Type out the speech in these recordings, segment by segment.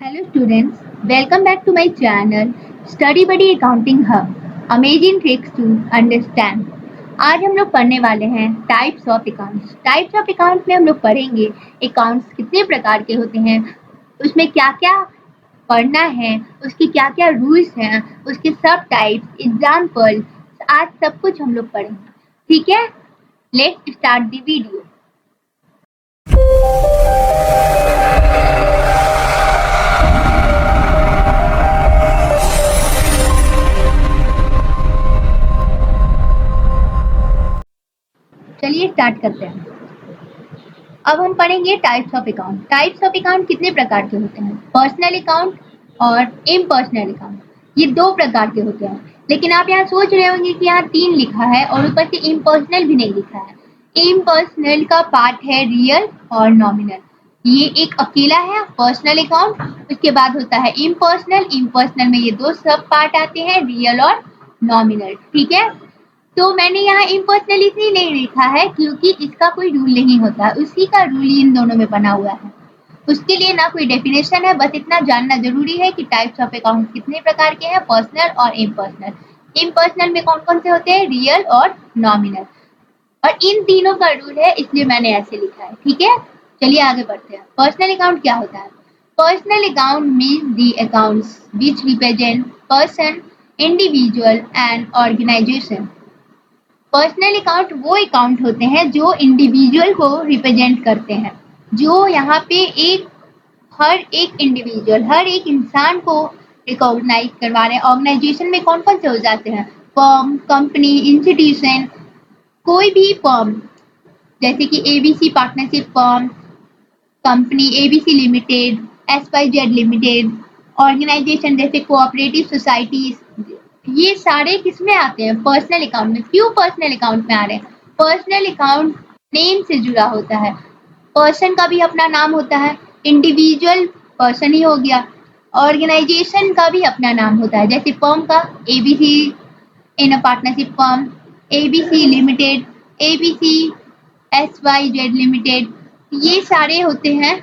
Hello students, welcome back to my channel Study Buddy Accounting Hub. Amazing tricks to understand. आज हम लोग पढ़ने वाले हैं types of accounts. Types of accounts में हम लोग पढ़ेंगे अकाउंट्स कितने प्रकार के होते हैं, उसमें क्या क्या पढ़ना है, उसके क्या क्या रूल्स हैं, उसके सब टाइप्स, एग्जाम्पल, आज सब कुछ हम लोग पढ़ेंगे। ठीक है, लेट्स स्टार्ट द वीडियो। चलिए स्टार्ट करते हैं। अब हम पढ़ेंगे types of account. Types of account कितने प्रकार के होते हैं? पर्सनल अकाउंट और इम्पर्सनल अकाउंट, ये दो प्रकार के होते हैं। लेकिन आप यहाँ सोच रहे होंगे कि यहाँ 3 लिखा है और ऊपर से इम्पर्सनल भी नहीं लिखा है। इम्पर्सनल का पार्ट है रियल और नॉमिनल। ये एक अकेला है पर्सनल अकाउंट, उसके बाद होता है इम्पर्सनल। इम्पर्सनल में ये दो सब पार्ट आते हैं, रियल और नॉमिनल। ठीक है, तो मैंने यहाँ इम्पर्सनल इसलिए नहीं लिखा है क्योंकि इसका कोई रूल नहीं होता, उसी का रूल इन दोनों में बना हुआ है। उसके लिए ना कोई डेफिनेशन है, बस इतना जानना जरूरी है कि टाइप्स ऑफ अकाउंट कितने प्रकार के हैं, पर्सनल और इम्पर्सनल। इम्पर्सनल में कौन कौन से होते हैं? रियल और नॉमिनल। और इन तीनों का रूल है, इसलिए मैंने ऐसे लिखा है। ठीक है, चलिए आगे बढ़ते हैं। पर्सनल अकाउंट क्या होता है? Personal account means the accounts which represent person, individual and organization. Personal account वो अकाउंट होते हैं जो इंडिविजुअल को रिप्रेजेंट करते हैं, जो यहाँ पे हर एक इंडिविजुअल, हर एक इंसान को रिकॉग्नाइज करवा रहे हैं। ऑर्गेनाइजेशन में कौन कौन से हो जाते हैं? Firm, company, institution. कोई भी फर्म जैसे कि ABC partnership firm, company ABC limited, XYZ limited, organisation जैसे कोऑपरेटिव सोसाइटीज, ये सारे किसमें आते हैं? पर्सनल अकाउंट में। क्यों पर्सनल अकाउंट में आ रहे हैं? पर्सनल अकाउंट नेम से जुड़ा होता है। पर्सन का भी अपना नाम होता है, इंडिविजुअल पर्सन ही हो गया। ऑर्गेनाइजेशन का भी अपना नाम होता है, जैसे फर्म का ABC in a partnership firm, ABC limited, ABC XYZ limited, ये सारे होते हैं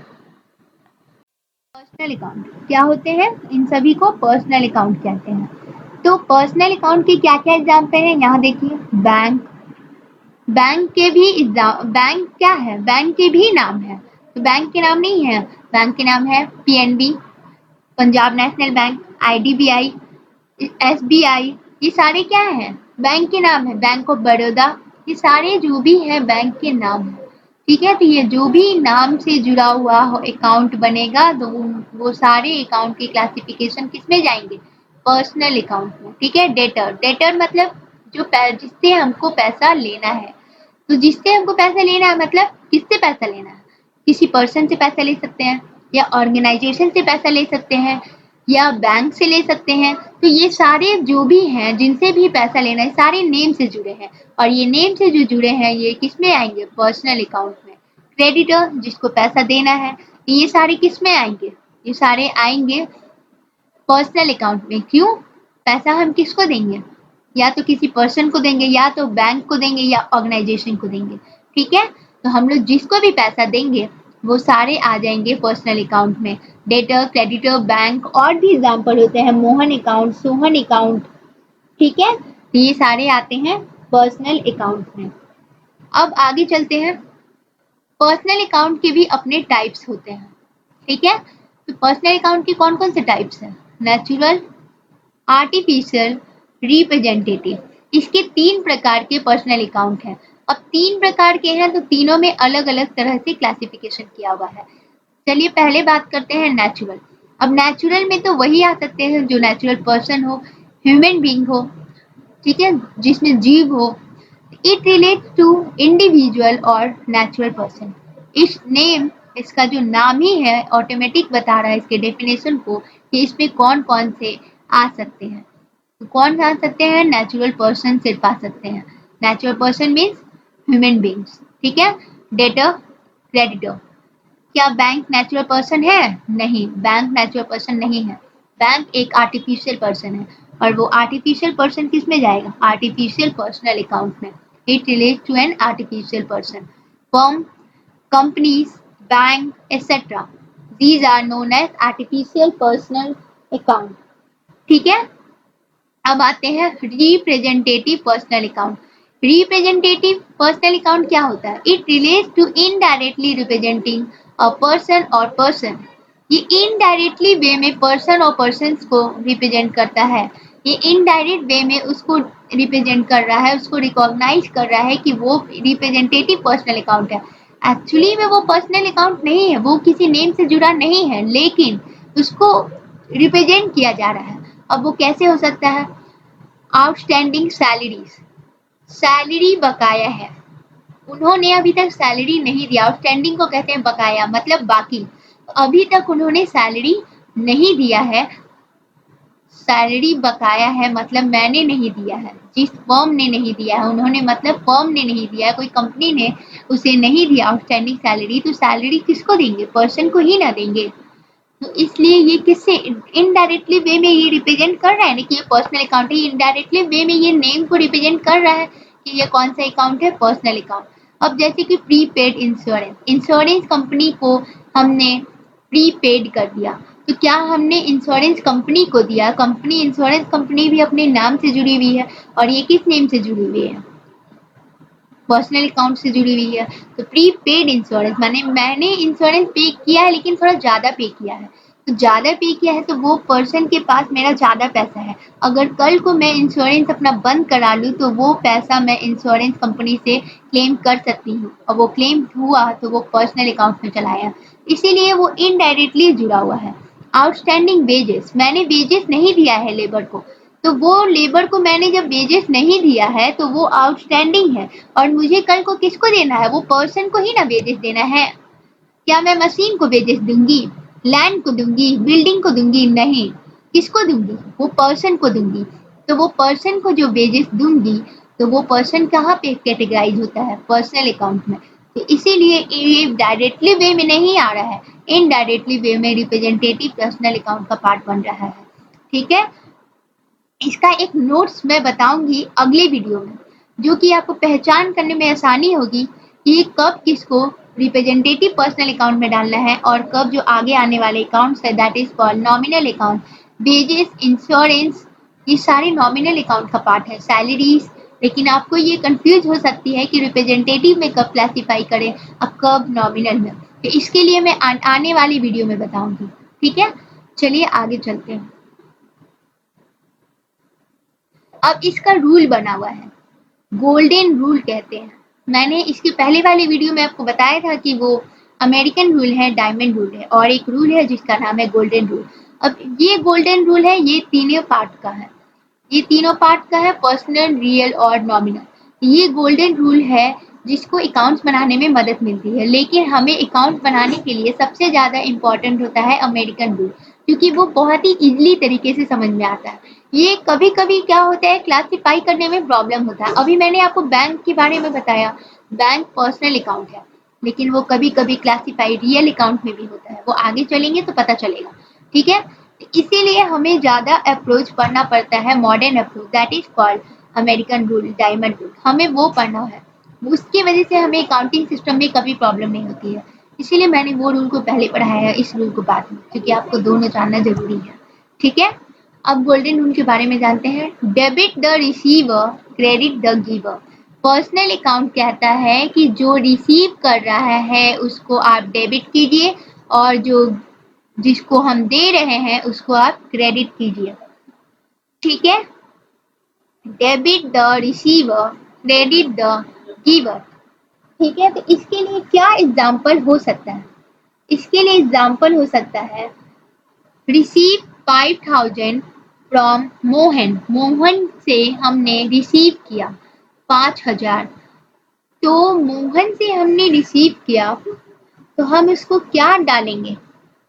पर्सनल अकाउंट। क्या होते हैं? इन सभी को पर्सनल अकाउंट कहते हैं। तो पर्सनल अकाउंट के क्या क्या एग्जाम्पल हैं, यहाँ देखिए। बैंक, बैंक के भी बैंक क्या है? बैंक के भी नाम है, तो बैंक के नाम नहीं है, बैंक के नाम है PNB, Punjab national bank, IDBI, SBI, ये सारे क्या हैं? बैंक के नाम है। बैंक ऑफ बड़ौदा, ये सारे जो भी हैं बैंक के नाम है। ठीक है, तो ये जो भी नाम से जुड़ा हुआ अकाउंट बनेगा तो वो सारे अकाउंट के क्लासिफिकेशन किस में जाएंगे? पर्सनल अकाउंट में। ठीक है, डेटर, डेटर मतलब जो जिससे हमको पैसा लेना है। तो जिससे हमको पैसा लेना है मतलब किससे पैसा लेना है? किसी पर्सन से पैसा ले सकते हैं, या ऑर्गेनाइजेशन से पैसा ले सकते हैं, या बैंक से ले सकते हैं। तो ये सारे जो भी हैं जिनसे भी पैसा लेना है, सारे नेम से जुड़े हैं, और ये नेम से जो जुड़े हैं ये किस में आएंगे? पर्सनल अकाउंट में। क्रेडिटर, जिसको पैसा देना है, ये सारे किस में आएंगे? ये सारे आएंगे पर्सनल अकाउंट में। क्यों? पैसा हम किसको देंगे? या तो किसी पर्सन को देंगे, या तो बैंक को देंगे, या ऑर्गेनाइजेशन को देंगे। ठीक है, तो हम लोग जिसको भी पैसा देंगे वो सारे आ जाएंगे पर्सनल अकाउंट में। डेटर, क्रेडिटर, बैंक, और भी एग्जाम्पल होते हैं, मोहन अकाउंट, सोहन अकाउंट। ठीक है, तो ये सारे आते हैं पर्सनल अकाउंट में। अब आगे चलते हैं। पर्सनल अकाउंट के भी अपने टाइप्स होते हैं। ठीक है, तो पर्सनल अकाउंट के कौन कौन से टाइप्स हैं? Natural, artificial, representative. इसके 3 प्रकार के पर्सनल अकाउंट हैं। अब 3 प्रकार के हैं तो तीनों में अलग अलग तरह से क्लासिफिकेशन किया हुआ है। चलिए पहले बात करते हैं नेचुरल। अब नेचुरल में तो वही आ सकते हैं जो नेचुरल पर्सन हो, ह्यूमन बीइंग हो, ठीक है, जिसमें जीव हो। इट रिलेट्स टू इंडिविजुअल और नेचुरल पर्सन। इस नेम, इसका जो नाम ही है ऑटोमेटिक बता रहा है इसके डेफिनेशन को कि इसमें कौन कौन से आ सकते हैं। तो कौन आ सकते हैं? नेचुरल पर्सन सिर्फ आ सकते हैं। Natural person means human beings. ठीक है, डेटर, क्रेडिटर। क्या बैंक नेचुरल पर्सन है? नहीं, बैंक नेचुरल पर्सन नहीं है। बैंक एक आर्टिफिशियल पर्सन है, और वो आर्टिफिशियल पर्सन किस में जाएगा? आर्टिफिशियल पर्सनल अकाउंट में। It relates to an artificial person. Firm, companies, bank, etcetera, these are known as artificial personal account. ठीक है, अब आते हैं representative personal account. Representative personal account क्या होता है? It relates to indirectly representing a person और पर्सन। ये इनडायरेक्टली वे में पर्सन और पर्सन को रिप्रेजेंट करता है। ये इनडायरेक्ट वे में उसको रिप्रेजेंट कर रहा है, उसको रिकॉग्नाइज कर रहा है कि वो रिप्रेजेंटेटिव पर्सनल अकाउंट है। एक्चुअली में वो पर्सनल अकाउंट नहीं है, वो किसी नेम से जुड़ा नहीं है, लेकिन उसको रिप्रेजेंट किया जा रहा है। अब वो कैसे हो सकता है? आउटस्टैंडिंग सैलरीज, सैलरी बकाया है, उन्होंने अभी तक सैलरी नहीं दिया। आउटस्टैंडिंग को कहते हैं बकाया, मतलब बाकी। अभी तक उन्होंने सैलरी नहीं दिया है। सैलरी बकाया है मतलब मैंने नहीं दिया है, जिस फर्म ने नहीं दिया है, उन्होंने मतलब फर्म ने नहीं दिया है, कोई कंपनी ने उसे नहीं दिया आउटस्टैंडिंग सैलरी, तो सैलरी किसको देंगे? पर्सन को ही ना देंगे। तो इसलिए ये किससे इनडायरेक्टली वे में ये रिप्रेजेंट कर रहा है ना कि ये पर्सनल अकाउंट है। इनडायरेक्टली वे में ये नेम को रिप्रेजेंट कर रहा है कि ये कौन सा अकाउंट है? Personal account. अब जैसे कि प्रीपेड इंश्योरेंस, इंश्योरेंस कंपनी को हमने प्रीपेड कर दिया, तो क्या हमने इंश्योरेंस कंपनी को दिया? कंपनी, इंश्योरेंस कंपनी भी अपने नाम से जुड़ी हुई है, और ये किस नेम से जुड़ी हुई है? पर्सनल अकाउंट से जुड़ी हुई है। तो प्रीपेड इंश्योरेंस माने मैंने इंश्योरेंस पे किया है, लेकिन थोड़ा ज़्यादा पे किया है। तो ज़्यादा पे किया है तो वो पर्सन के पास मेरा ज़्यादा पैसा है। अगर कल को मैं इंश्योरेंस अपना बंद करा लूँ तो वो पैसा मैं इंश्योरेंस कंपनी से क्लेम कर सकती हूँ, और वो क्लेम हुआ तो वो पर्सनल अकाउंट में चला आया। इसीलिए वो इनडायरेक्टली जुड़ा हुआ है। आउटस्टैंडिंग वेजेस, मैंने वेजेस नहीं दिया है लेबर को, तो वो लेबर को मैंने जब वेजेस नहीं दिया है तो वो आउटस्टैंडिंग है, और मुझे कल को किसको देना है? वो पर्सन को ही ना वेजेस देना है। क्या मैं मशीन को वेजेस दूंगी? लैंड को दूंगी? बिल्डिंग को दूंगी? नहीं। किसको दूंगी? वो पर्सन को दूंगी। तो वो पर्सन को जो वेजेस दूंगी, तो वो पर्सन कहाँ पे कैटेगराइज होता है? पर्सनल अकाउंट में। तो इसीलिए ये डायरेक्टली वे में नहीं आ रहा है, इनडायरेक्टली वे में रिप्रेजेंटेटिव पर्सनल अकाउंट का पार्ट बन रहा है। ठीक है, इसका एक नोट्स मैं बताऊंगी अगले वीडियो में, जो कि आपको पहचान करने में आसानी होगी कि कब किसको रिप्रेजेंटेटिव पर्सनल अकाउंट में डालना है, और कब जो आगे आने वाले अकाउंट्स है that is called nominal account. Wages, insurance, ये सारे नॉमिनल अकाउंट का पार्ट है। सैलरीज, लेकिन आपको ये कंफ्यूज हो सकती है कि रिप्रेजेंटेटिव में कब क्लासीफाई करें और कब नॉमिनल में, तो इसके लिए मैं आने वाली वीडियो में बताऊंगी। ठीक है, चलिए आगे चलते हैं। अब इसका रूल बना हुआ है, गोल्डन रूल कहते हैं। मैंने इसके पहले वाले वीडियो में आपको बताया था कि वो अमेरिकन रूल है, डायमंड रूल है, और एक रूल है जिसका नाम है गोल्डन रूल। अब ये गोल्डन रूल है, ये तीनों पार्ट का है। ये तीनों पार्ट का है, पर्सनल, रियल और नॉमिनल। ये गोल्डन रूल है जिसको अकाउंट्स बनाने में मदद मिलती है, लेकिन हमें अकाउंट बनाने के लिए सबसे ज़्यादा इम्पोर्टेंट होता है अमेरिकन रूल, क्योंकि वो बहुत ही इजीली तरीके से समझ में आता है। ये कभी कभी क्या होता है, क्लासिफाई करने में प्रॉब्लम होता है। अभी मैंने आपको बैंक के बारे में बताया, बैंक पर्सनल अकाउंट है, लेकिन वो कभी कभी क्लासिफाई रियल अकाउंट में भी होता है। वो आगे चलेंगे तो पता चलेगा। ठीक है, इसीलिए हमें ज़्यादा अप्रोच पढ़ना पड़ता है, modern approach that is called American rule, diamond rule, हमें वो पढ़ना है। उसकी वजह से हमें अकाउंटिंग सिस्टम में कभी प्रॉब्लम नहीं होती है। इसीलिए मैंने वो रूल को पहले पढ़ाया है, इस रूल को बाद में, क्योंकि आपको दोनों जानना जरूरी है। ठीक है, अब गोल्डन रूल के बारे में जानते हैं। Debit the receiver, credit the giver. Personal account कहता है कि जो रिसीव कर रहा है उसको आप डेबिट कीजिए, और जो जिसको हम दे रहे हैं उसको आप क्रेडिट कीजिए। ठीक है, debit the receiver, credit the giver. ठीक है, तो इसके लिए क्या एग्जाम्पल हो सकता है? इसके लिए एग्जाम्पल हो सकता है, रिसीव 5000 फ्रॉम मोहन, मोहन से हमने रिसीव किया 5000। तो मोहन से हमने रिसीव किया, तो हम इसको क्या डालेंगे?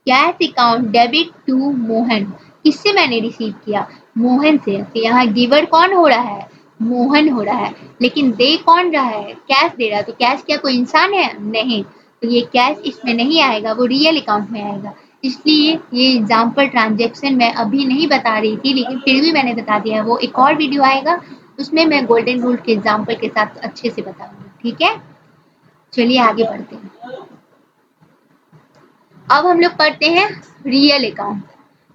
Cash account debit to Mohan. किससे मैंने रिसीव किया? मोहन से। तो यहाँ गिवर कौन हो रहा है? मोहन हो रहा है, लेकिन दे कौन रहा है? कैश दे रहा है। तो कैश क्या कोई इंसान है? नहीं। तो ये कैश इसमें नहीं आएगा, वो रियल अकाउंट में आएगा। इसलिए ये एग्जाम्पल ट्रांजेक्शन मैं अभी नहीं बता रही थी, लेकिन फिर भी मैंने बता दिया है। वो एक और वीडियो आएगा, उसमें मैं गोल्डन रूल के एग्जाम्पल के साथ अच्छे से बताऊंगी। ठीक है, चलिए आगे बढ़ते हैं। अब हम लोग पढ़ते हैं रियल अकाउंट।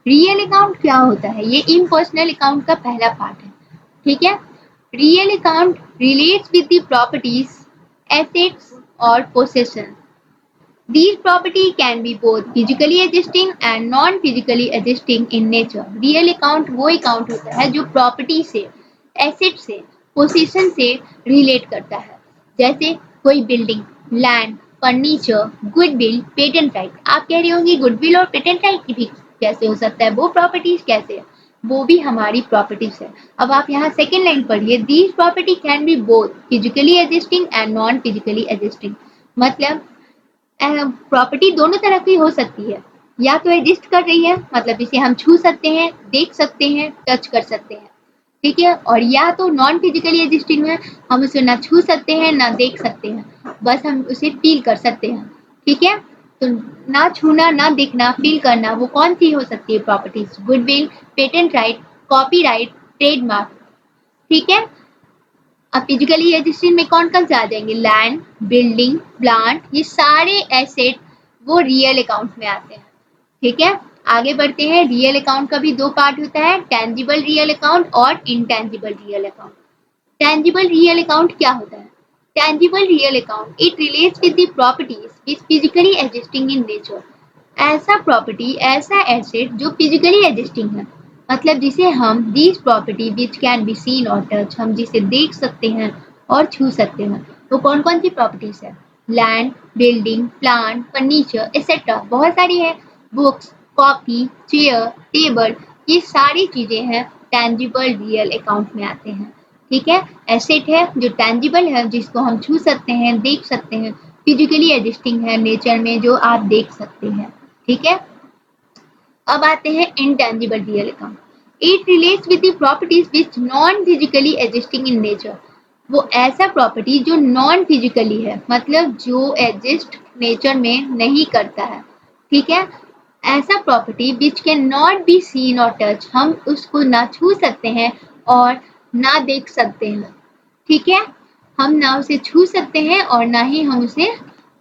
रियल अकाउंट क्या होता है? ये इम्पर्सनल अकाउंट का पहला पार्ट है, ठीक है। Real account relates with the properties, assets और possession. These property can be both physically existing and non-physically existing in nature. Real account वो account होता है जो property से, asset से, possession से relate करता है। जैसे कोई building, land, furniture, goodwill, patent right। आप कह रही होंगी goodwill और patent right की भी कैसे हो सकता है? वो properties कैसे है? वो भी हमारी प्रॉपर्टीज है। अब आप यहाँ सेकेंड लाइन पढ़िए, these property can be both physically existing and non physically existing. मतलब प्रॉपर्टी दोनों तरह की हो सकती है, या तो एग्जिस्ट कर रही है, मतलब इसे हम छू सकते हैं, देख सकते हैं, टच कर सकते हैं, ठीक है, और या तो नॉन फिजिकली एग्जिस्टिंग है, हम उसे ना छू सकते हैं ना देख सकते हैं, बस हम उसे फील कर सकते हैं, ठीक है। तो ना छूना, ना देखना, फील करना, वो कौन सी हो सकती है properties? Goodwill, patent right, copyright, trademark, ठीक है। अब फिजिकली एग्जिस्टिंग में कौन कौन से आ जाएंगे? लैंड, बिल्डिंग, प्लांट, ये सारे एसेट वो रियल अकाउंट में आते हैं, ठीक है। आगे बढ़ते हैं। रियल अकाउंट का भी दो पार्ट होता है, टेंजिबल रियल अकाउंट और intangible real account. Tangible real account क्या होता है? Tangible real account it relates with the properties which physically existing in nature. ऐसा प्रॉपर्टी, ऐसा एसेट जो फिजिकली एग्जिस्टिंग है, मतलब जिसे हम this property which can be seen और टच, हम जिसे देख सकते हैं और छू सकते हैं। तो कौन कौन सी प्रॉपर्टीज है? Land, building, plant, furniture etcetera, बहुत सारी है। बुक्स, कॉपी, चेयर, टेबल, ये सारी चीजें हैं टेंजिबल रियल अकाउंट में आते हैं, ठीक है। एसेट है जो टेंजिबल है, जिसको हम छू सकते हैं, देख सकते हैं, फिजिकली एग्जिस्टिंग है नेचर में, जो आप देख सकते हैं, ठीक है। अब आते हैं intangible real account. It relates with the properties which non physically existing in nature. वो ऐसा प्रॉपर्टी जो नॉन फिजिकली है, मतलब जो एग्जिस्ट नेचर में नहीं करता है, ठीक है। ऐसा property which can not be seen और टच, हम उसको ना छू सकते हैं और ना देख सकते हैं, ठीक है। हम ना उसे छू सकते हैं और ना ही हम उसे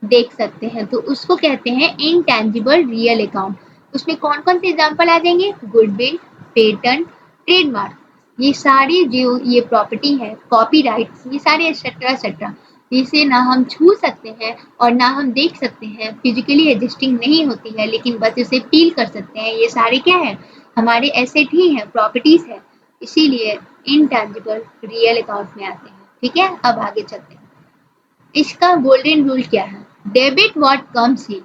देख सकते हैं, तो उसको कहते हैं इनटेंजिबल रियल अकाउंट। उसमें कौन कौन से एग्जाम्पल आ जाएंगे? गुडविल, पेटेंट, ट्रेडमार्क, ये सारी जो ये प्रॉपर्टी है, कॉपीराइट, ये सारे एक्सेट्रा एक्सेट्रा, जिसे ना हम छू सकते हैं और ना हम देख सकते हैं, फिजिकली एग्जिस्टिंग नहीं होती है, लेकिन बस इसे फील कर सकते हैं, ये सारे क्या है? हमारे एसेट ही है, प्रॉपर्टीज है, इसीलिए इनटेंजिबल रियल अकाउंट में आते हैं, ठीक है। अब आगे चलते हैं। इसका गोल्डन रूल क्या है? Debit what comes in.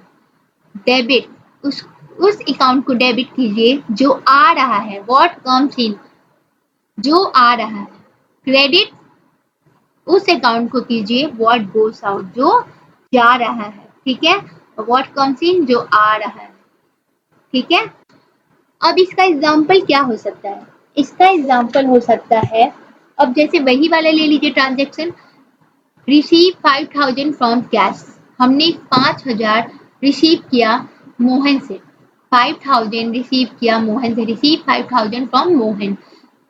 Debit, उस अकाउंट को डेबिट कीजिए जो आ रहा है, व्हाट कम्स इन, जो आ रहा है। क्रेडिट, उस अकाउंट को कीजिए व्हाट गोस आउट, जो जा रहा है, ठीक है। व्हाट कम्स इन, जो आ रहा है, ठीक है। अब इसका एग्जाम्पल क्या हो सकता है? इसका एग्जाम्पल हो सकता है, अब जैसे वही वाला ले लीजिए ट्रांजेक्शन, रिसीव 5000 फ्रॉम कैश, हमने 5000 रिसीव किया मोहन से, 5000 रिसीव किया मोहन से, रिसीव 5000 फ्रॉम मोहन।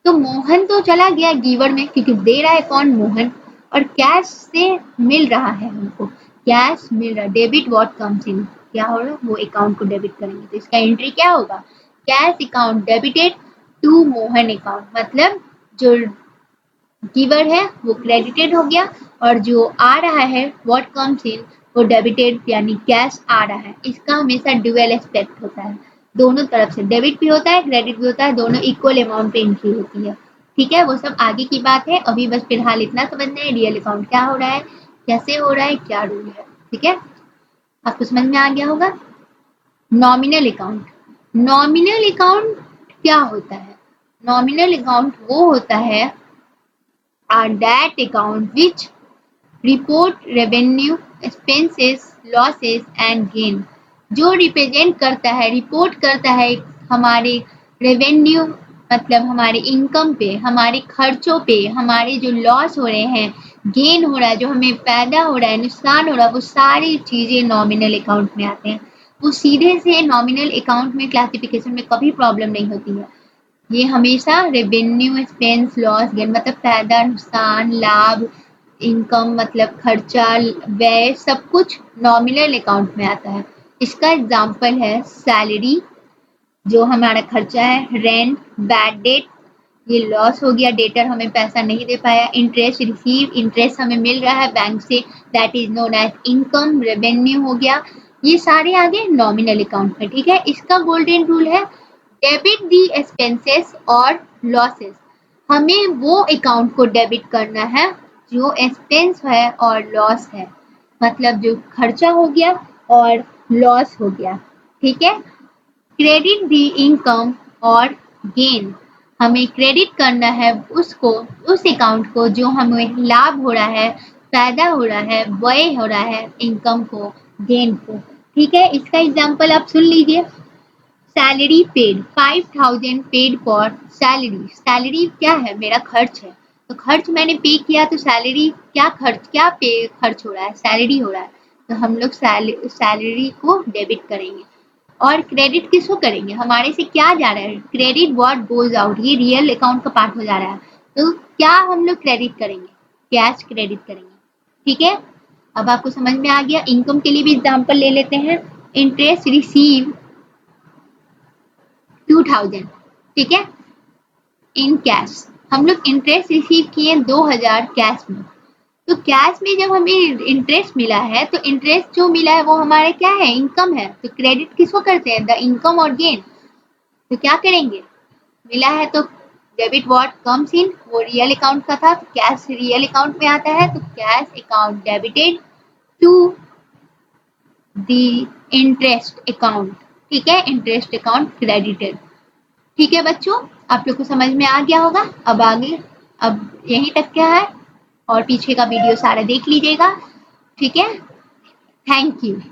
तो मोहन तो चला गया गिवर में, क्योंकि दे रहा है कौन? मोहन, और कैश से मिल रहा है हमको, कैश मिल रहा है। डेबिट व्हाट कम्स इन, क्या हो रहा है? वो अकाउंट को डेबिट करेंगे, तो इसका एंट्री क्या होगा? Cash account debited to Mohan account, मतलब जो गिवर है वो क्रेडिटेड हो गया, और जो आ रहा है व्हाट कम्स इन, वो डेबिटेड यानी कैश आ रहा है। इसका हमेशा ड्यूअल एस्पेक्ट होता है, दोनों तरफ से डेबिट भी होता है, क्रेडिट भी होता है, दोनों इक्वल अमाउंट पे एंट्री होती है, ठीक है। वो सब आगे की बात है, अभी बस फिलहाल इतना समझना है रियल अकाउंट क्या हो रहा है, कैसे हो रहा है, क्या रूल है, ठीक है। आपको समझ में आ गया होगा। नॉमिनल अकाउंट, नॉमिनल अकाउंट क्या होता है? नॉमिनल अकाउंट वो होता है that account which report revenue, expenses, losses and gain, जो रिप्रेजेंट करता है, रिपोर्ट करता है हमारे रेवेन्यू, मतलब हमारे इनकम पे, हमारे खर्चों पे, हमारे जो लॉस हो रहे हैं, गेन हो रहा है, जो हमें फायदा हो रहा है, नुकसान हो रहा है, वो सारी चीजें नॉमिनल अकाउंट में आते हैं। वो सीधे से नॉमिनल अकाउंट में क्लासिफिकेशन में कभी प्रॉब्लम नहीं होती है। ये हमेशा रेवेन्यू, एक्सपेंस, लॉस, गेन, मतलब फायदा, नुकसान, लाभ, इनकम मतलब खर्चा, व्यय, सब कुछ नॉमिनल अकाउंट में आता है। इसका एग्जाम्पल है सैलरी, जो हमारा खर्चा है, रेंट, बैड डेट, ये लॉस हो गया, डेटर हमें पैसा नहीं दे पाया, इंटरेस्ट रिसीव, इंटरेस्ट हमें मिल रहा है बैंक से, that is known as income, revenue हो गया, ये सारे आ गए नॉमिनल अकाउंट में। ठीक है, इसका गोल्डन रूल है डेबिट दी एक्सपेंसेस और लॉसेस, हमें वो अकाउंट को डेबिट करना है जो एक्सपेंस है और लॉस है, मतलब जो खर्चा हो गया और लॉस हो गया। ठीक है, क्रेडिट दी इनकम और गेन, हमें क्रेडिट करना है उसको, उस अकाउंट को जो हमें लाभ हो रहा है, फायदा हो रहा है, व्यय हो रहा है, इनकम को, गेन को। ठीक है, इसका एग्जांपल आप सुन लीजिए। Salary paid, 5000 paid for salary, salary क्या है, मेरा खर्च है, तो खर्च मैंने पे किया, तो सैलरी क्या खर्च, क्या पे खर्च हो रहा है, सैलरी हो रहा है, तो हम लोग सैलरी को डेबिट करेंगे। और क्रेडिट किसको करेंगे, हमारे से क्या जा रहा है, क्रेडिट व्हाट गोज आउट, ये रियल अकाउंट का पार्ट हो जा रहा है, तो क्या हम लोग क्रेडिट करेंगे, कैश क्रेडिट करेंगे। ठीक है, अब आपको समझ में आ गया। इनकम के लिए भी एग्जांपल ले लेते हैं। इंटरेस्ट रिसीव 2000, ठीक है, इन कैश, हम लोग इंटरेस्ट रिसीव किए 2000 कैश में, तो कैश में जब हमें इंटरेस्ट मिला है, तो इंटरेस्ट जो मिला है वो हमारा क्या है, इनकम है, तो क्रेडिट किसको करते हैं, द इनकम और गेन, तो क्या करेंगे, मिला है तो डेबिट व्हाट कम्स इन, वो रियल अकाउंट का था, तो कैश रियल अकाउंट में आता है, तो cash account debited to the interest account. ठीक है, इंटरेस्ट अकाउंट क्रेडिटेड। ठीक है बच्चों, आप लोग को समझ में आ गया होगा। अब आगे, अब यहीं तक क्या है, और पीछे का वीडियो सारा देख लीजिएगा। ठीक है, थैंक यू।